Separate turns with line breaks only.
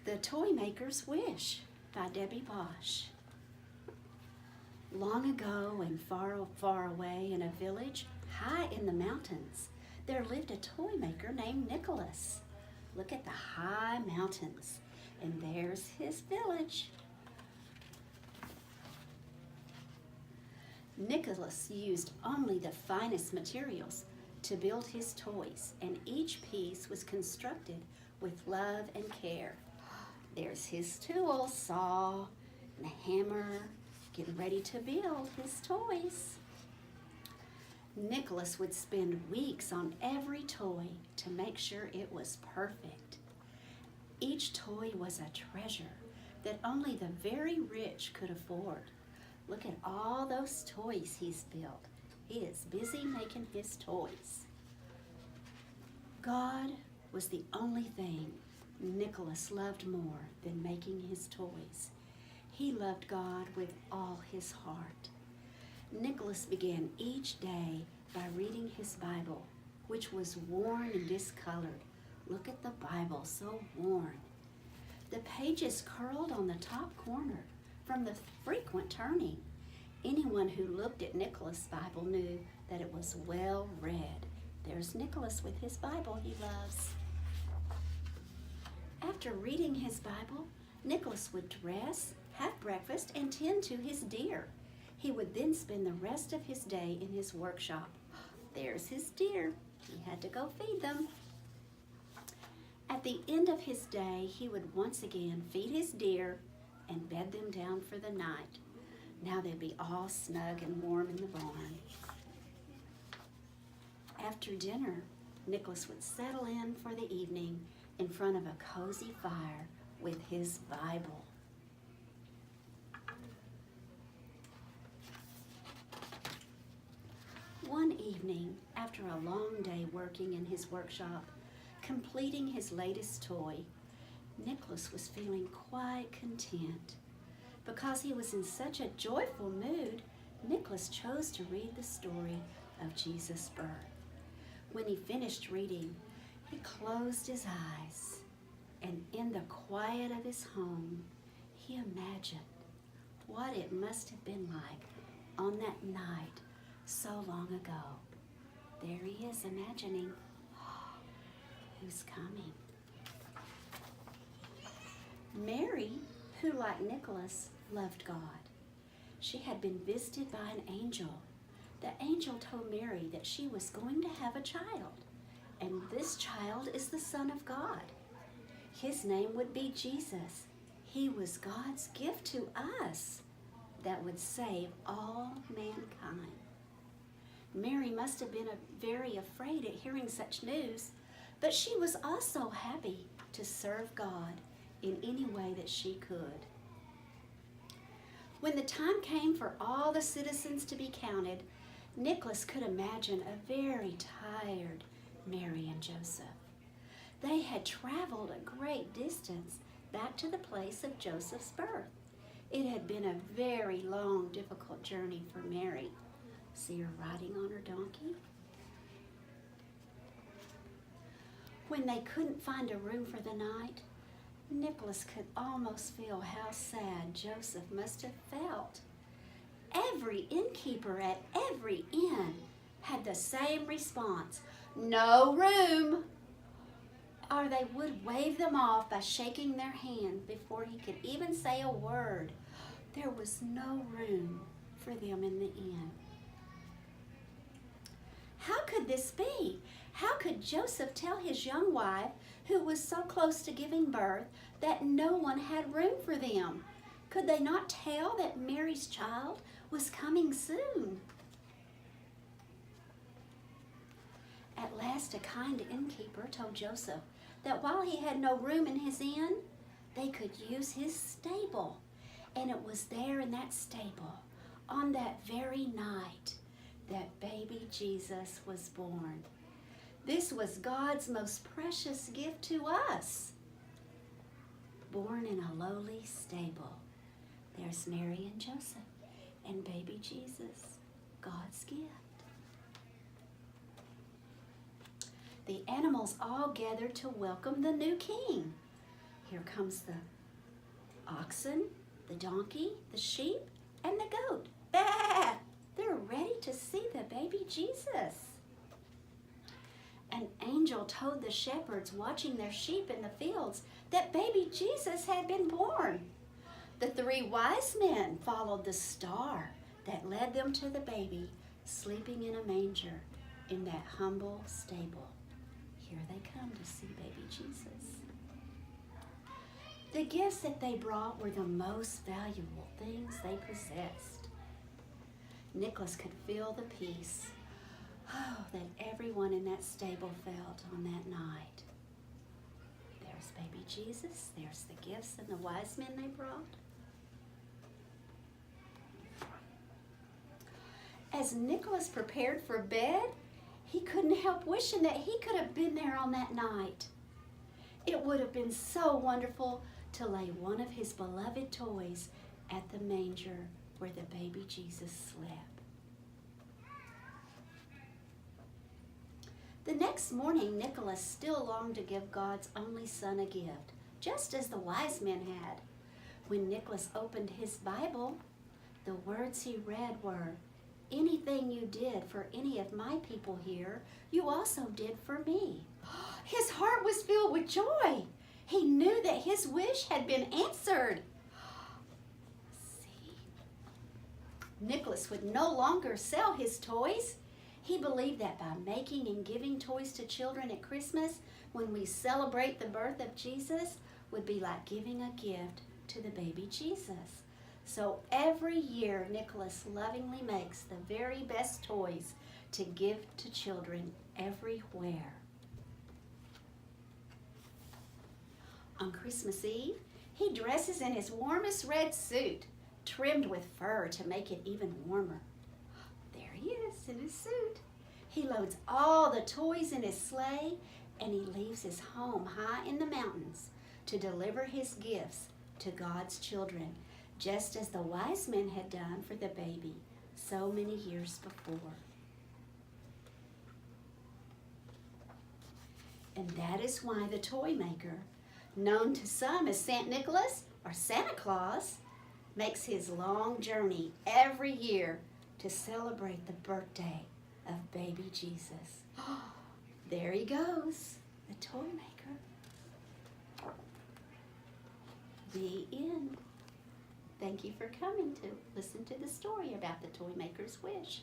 The Toymaker's Wish by Debbie Bosch. Long ago and far, far away in a village high in the mountains, there lived a toymaker named Nicholas. Look at the high mountains, and there's his village. Nicholas used only the finest materials to build his toys, and each piece was constructed with love and care. There's his tools, saw and a hammer, getting ready to build his toys. Nicholas would spend weeks on every toy to make sure it was perfect. Each toy was a treasure that only the very rich could afford. Look at all those toys he's built. He is busy making his toys. God was the only thing Nicholas loved more than making his toys. He loved God with all his heart. Nicholas began each day by reading his Bible, which was worn and discolored. Look at the Bible, so worn. The pages curled on the top corner from the frequent turning. Anyone who looked at Nicholas' Bible knew that it was well read. There's Nicholas with his Bible he loves. After reading his Bible, Nicholas would dress, have breakfast, and tend to his deer. He would then spend the rest of his day in his workshop. There's his deer. He had to go feed them. At the end of his day, he would once again feed his deer and bed them down for the night. Now they'd be all snug and warm in the barn. After dinner, Nicholas would settle in for the evening in front of a cozy fire with his Bible. One evening, after a long day working in his workshop, completing his latest toy, Nicholas was feeling quite content. Because he was in such a joyful mood, Nicholas chose to read the story of Jesus' birth. When he finished reading, he closed his eyes, and in the quiet of his home, he imagined what it must have been like on that night so long ago. There he is imagining, who's coming? Mary, who like Nicholas, loved God. She had been visited by an angel. The angel told Mary that she was going to have a child, and this child is the Son of God. His name would be Jesus. He was God's gift to us that would save all mankind. Mary must have been very afraid at hearing such news, but she was also happy to serve God in any way that she could. When the time came for all the citizens to be counted, Nicholas could imagine a very tired Mary and Joseph. They had traveled a great distance back to the place of Joseph's birth. It had been a very long, difficult journey for Mary. See her riding on her donkey? When they couldn't find a room for the night, Nicholas could almost feel how sad Joseph must have felt. Every innkeeper at every inn had the same response: no room. Or they would wave them off by shaking their hand before he could even say a word. There was no room for them in the inn. How could this be? How could Joseph tell his young wife, who was so close to giving birth, that no one had room for them? Could they not tell that Mary's child was coming soon? At last, a kind innkeeper told Joseph that while he had no room in his inn, they could use his stable. And it was there in that stable, on that very night, that baby Jesus was born. This was God's most precious gift to us. Born in a lowly stable. There's Mary and Joseph and baby Jesus, God's gift. The animals all gathered to welcome the new king. Here comes the oxen, the donkey, the sheep, and the goat. Bah! They're ready to see the baby Jesus. An angel told the shepherds watching their sheep in the fields that baby Jesus had been born. The 3 wise men followed the star that led them to the baby sleeping in a manger in that humble stable. Here they come to see baby Jesus. The gifts that they brought were the most valuable things they possessed. Nicholas could feel the peace that everyone in that stable felt on that night. There's baby Jesus, there's the gifts and the wise men they brought. As Nicholas prepared for bed, he couldn't help wishing that he could have been there on that night. It would have been so wonderful to lay one of his beloved toys at the manger where the baby Jesus slept. The next morning, Nicholas still longed to give God's only son a gift, just as the wise men had. When Nicholas opened his Bible, the words he read were, "Anything you did for any of my people here, you also did for me." His heart was filled with joy. He knew that his wish had been answered. See, Nicholas would no longer sell his toys. He believed that by making and giving toys to children at Christmas, when we celebrate the birth of Jesus, would be like giving a gift to the baby Jesus. So every year, Nicholas lovingly makes the very best toys to give to children everywhere. On Christmas Eve, he dresses in his warmest red suit, trimmed with fur to make it even warmer. There he is in his suit. He loads all the toys in his sleigh, and he leaves his home high in the mountains to deliver his gifts to God's children, just as the wise men had done for the baby so many years before. And that is why the Toymaker, known to some as St. Nicholas or Santa Claus, makes his long journey every year to celebrate the birthday of baby Jesus. There he goes, the Toymaker. The end. Thank you for coming to listen to the story about the Toymaker's wish.